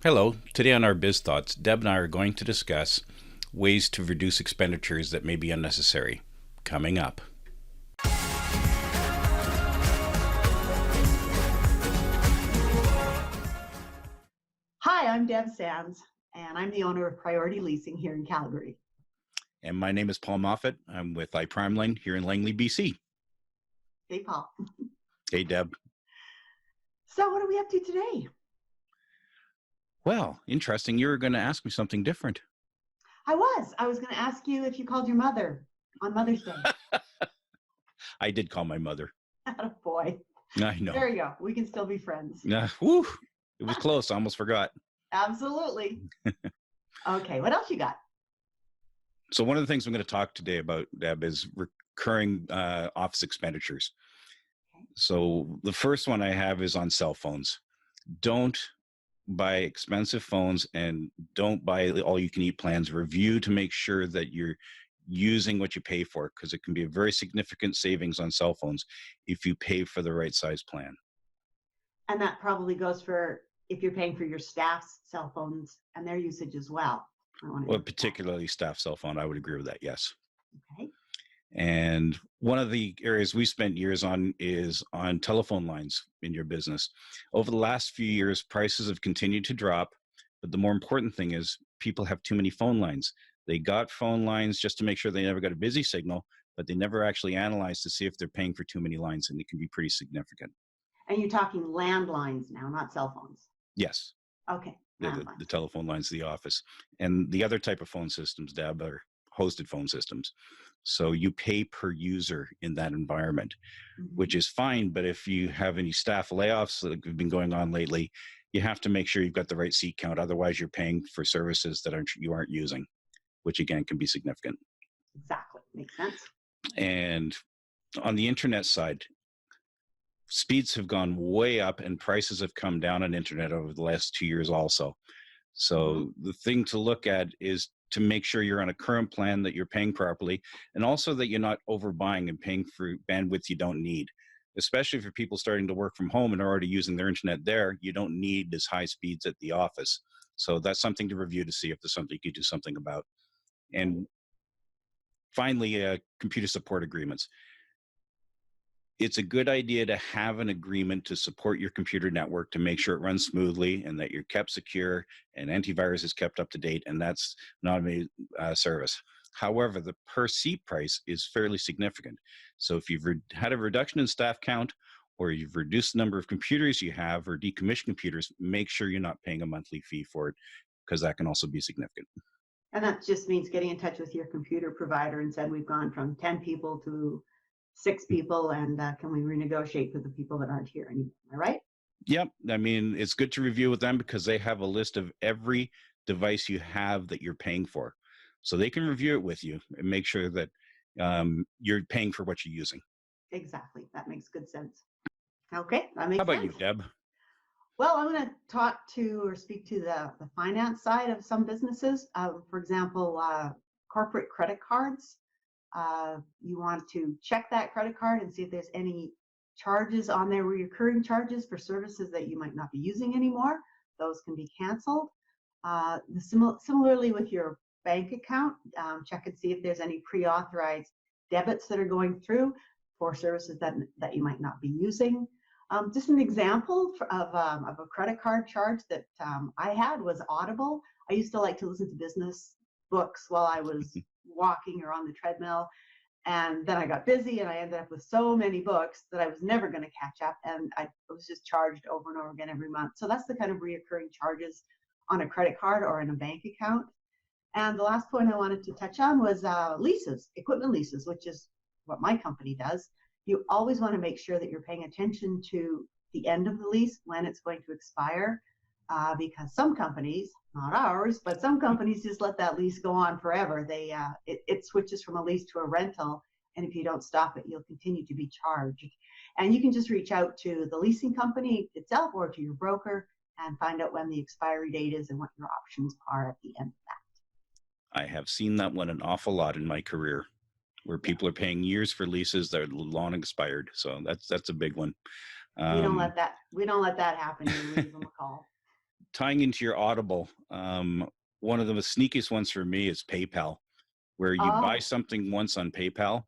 Hello. Today on R.BizThoughts, Deb and I are going to discuss ways to reduce expenditures that may be unnecessary. Coming up. Hi, I'm Deb Sands, and I'm the owner of Priority Leasing here in Calgary. And my name is Paul Moffat. I'm with iPrimeline here in Langley, BC. Hey, Paul. Hey, Deb. So what are we up to today? Well, interesting. You were going to ask me something different. I was going to ask you if you called your mother on Mother's Day. I did call my mother. Attaboy. I know. There you go. We can still be friends. Whew, it was close. I almost forgot. Absolutely. Okay, what else you got? So one of the things I'm going to talk today about, Deb, is recurring office expenditures. Okay. So the first one I have is on cell phones. Don't buy expensive phones and don't buy all you can eat plans. Review to make sure that you're using what you pay for, because it can be a very significant savings on cell phones if you pay for the right size plan. And that probably goes for if you're paying for your staff's cell phones and their usage as well. Well, particularly staff cell phone, I would agree with that, yes. Okay. And one of the areas we spent years on is on telephone lines in your business. Over the last few years, prices have continued to drop, but the more important thing is people have too many phone lines. They got phone lines just to make sure they never got a busy signal, but they never actually analyzed to see if they're paying for too many lines, and it can be pretty significant. And you're talking landlines now, not cell phones. Yes. Okay. The telephone lines of the office. And the other type of phone systems, Deb, are hosted phone systems. So you pay per user in that environment, which is fine. But if you have any staff layoffs that have been going on lately, you have to make sure you've got the right seat count. Otherwise, you're paying for services that you aren't using, which again can be significant. Exactly. Makes sense. And on the internet side, speeds have gone way up and prices have come down on internet over the last 2 years also. So the thing to look at is to make sure you're on a current plan, that you're paying properly, and also that you're not overbuying and paying for bandwidth you don't need. Especially for people starting to work from home and are already using their internet there, you don't need as high speeds at the office. So that's something to review to see if there's something you could do something about. And finally, computer support agreements. It's a good idea to have an agreement to support your computer network to make sure it runs smoothly and that you're kept secure and antivirus is kept up to date, and that's not a service. However, the per seat price is fairly significant. So if you've had a reduction in staff count, or you've reduced the number of computers you have or decommissioned computers, make sure you're not paying a monthly fee for it, because that can also be significant. And that just means getting in touch with your computer provider and said, we've gone from 10 people to 6 people, and can we renegotiate for the people that aren't here anymore? Am I right? Yep. I mean, it's good to review with them because they have a list of every device you have that you're paying for. So they can review it with you and make sure that you're paying for what you're using. Exactly. That makes good sense. Okay. That makes How about sense. you, Deb? Well, I'm going to talk to or speak to the finance side of some businesses. For example, corporate credit cards. You want to check that credit card and see if there's any charges on there, recurring charges for services that you might not be using anymore. Those can be canceled. Similarly with your bank account, check and see if there's any pre-authorized debits that are going through for services that you might not be using. Just an example of a credit card charge that I had was Audible. I used to like to listen to business books while I was walking or on the treadmill, and then I got busy and I ended up with so many books that I was never going to catch up, and I was just charged over and over again every month. So that's the kind of reoccurring charges on a credit card or in a bank account. And the last point I wanted to touch on was leases, equipment leases, which is what my company does. You always want to make sure that you're paying attention to the end of the lease, when it's going to expire, because some companies, not ours, but some companies just let that lease go on forever. It switches from a lease to a rental, and if you don't stop it, you'll continue to be charged. And you can just reach out to the leasing company itself or to your broker and find out when the expiry date is and what your options are at the end of that. I have seen that one an awful lot in my career, where people are paying years for leases that are long expired. So that's a big one. We don't let that happen. You leave them a call. tying into your Audible, one of the sneakiest ones for me is PayPal, where you buy Oh, something once on PayPal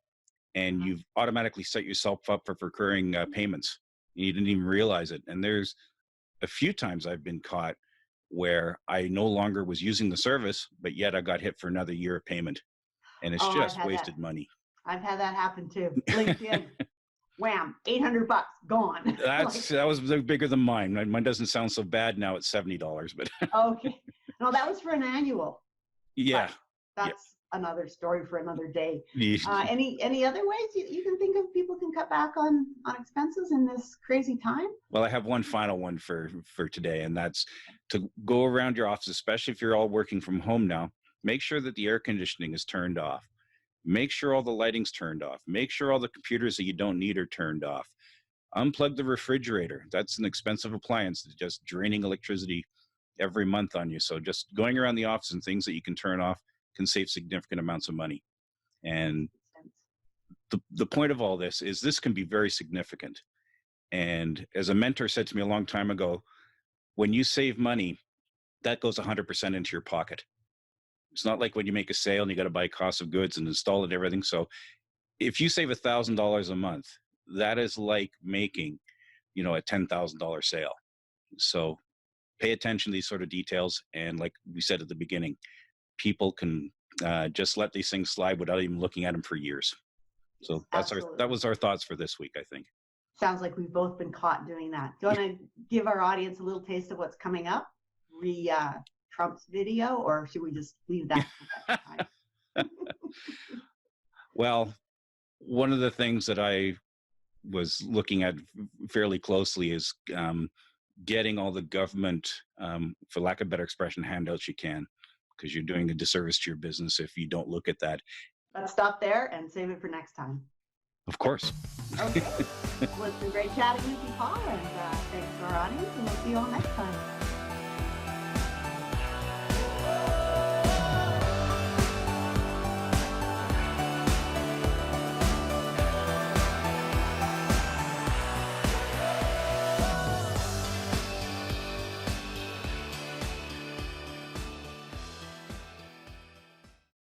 and uh-huh. you've automatically set yourself up for recurring payments. You didn't even realize it. And there's a few times I've been caught where I no longer was using the service, but yet I got hit for another year of payment. And it's Oh, just wasted money. I've had that happen too. LinkedIn, wham, $800 gone. Like, That was bigger than mine. Mine doesn't sound so bad now. It's $70, but okay. No, that was for an annual, yeah, but yeah. that's another story for another day. Yeah. Any other ways you can think of people can cut back on expenses in this crazy time? Well, I have one final one for today, and that's to go around your office, especially if you're all working from home now. Make sure that the air conditioning is turned off. Make sure all the lighting's turned off. Make sure all the computers that you don't need are turned off. Unplug the refrigerator. That's an expensive appliance that's just draining electricity every month on you. So just going around the office and things that you can turn off can save significant amounts of money. And the point of all this can be very significant. And as a mentor said to me a long time ago, when you save money, that goes 100% into your pocket. It's not like when you make a sale and you got to buy cost of goods and install it and everything. So if you save $1,000 a month, that is like making, a $10,000 sale. So pay attention to these sort of details. And like we said at the beginning, people can just let these things slide without even looking at them for years. So that Absolutely. was our thoughts for this week, I think. Sounds like we've both been caught doing that. Do you want to give our audience a little taste of what's coming up? Trump's video, or should we just leave that for next time? Well, one of the things that I was looking at fairly closely is getting all the government, for lack of better expression, handouts you can, because you're doing a disservice to your business if you don't look at that. Let's stop there and save it for next time. Of course. Okay. Well, it's been great chatting with you, Paul, and thanks to our audience, and we'll see you all next time.